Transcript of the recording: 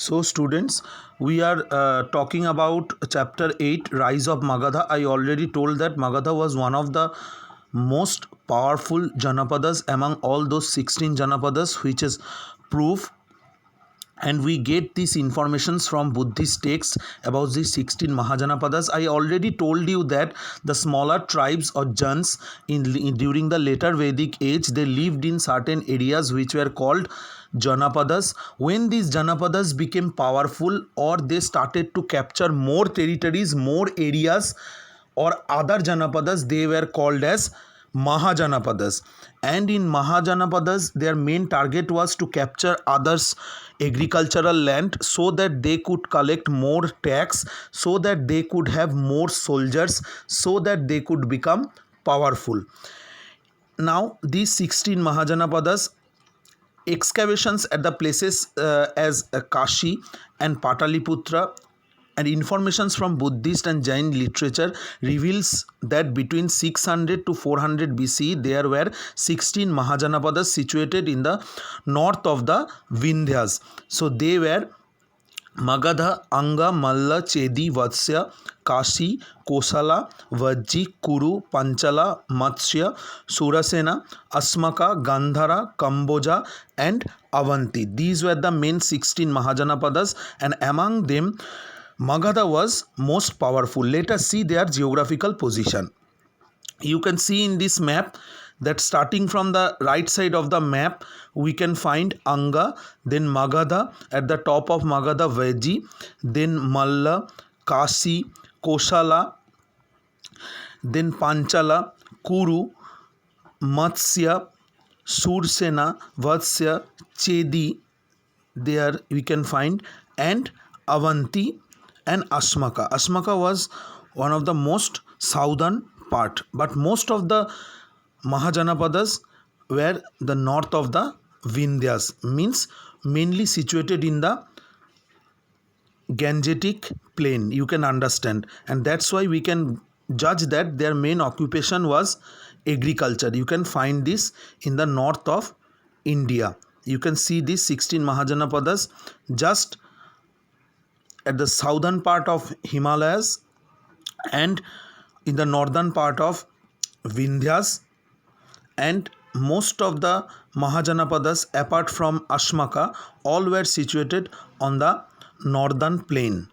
So, students, we are talking about chapter 8, Rise of Magadha. I already told that Magadha was one of the most powerful Janapadas among all those 16 Janapadas, which is proof, and we get these informations from Buddhist texts about the 16 Mahajanapadas. I already told you that the smaller tribes or Jans during the later Vedic age, they lived in certain areas which were called Janapadas. When these Janapadas became powerful or they started to capture more territories, more areas, or other Janapadas, they were called as Mahajanapadas. And in Mahajanapadas, their main target was to capture others' agricultural land so that they could collect more tax, so that they could have more soldiers, so that they could become powerful. Now, these 16 Mahajanapadas, excavations at the places as Kashi and Pataliputra and informations from Buddhist and Jain literature reveals that between 600 to 400 BC there were 16 Mahajanapadas situated in the north of the Vindhyas. So they were Magadha, Anga, Malla, Chedi, Vatsya, Kashi, Kosala, Vajji, Kuru, Panchala, Matsya, Surasena, Asmaka, Gandhara, Kamboja and Avanti. These were the main 16 Mahajanapadas, and among them Magadha was most powerful. Let us see their geographical position. You can see in this map that starting from the right side of the map we can find Anga, then Magadha, at the top of Magadha Vajji, then Malla, Kashi, Kosala, then Panchala, Kuru, Matsya, Sursena, Vatsya, Chedi, there we can find, and Avanti and Asmaka. Asmaka was one of the most southern part, but most of the Mahajanapadas were the north of the Vindhyas, means mainly situated in the Gangetic plain, you can understand, and that's why we can judge that their main occupation was agriculture. You can find this in the north of India. You can see these 16 Mahajanapadas just at the southern part of Himalayas and in the northern part of Vindhyas, and most of the Mahajanapadas apart from Asmaka all were situated on the northern plain.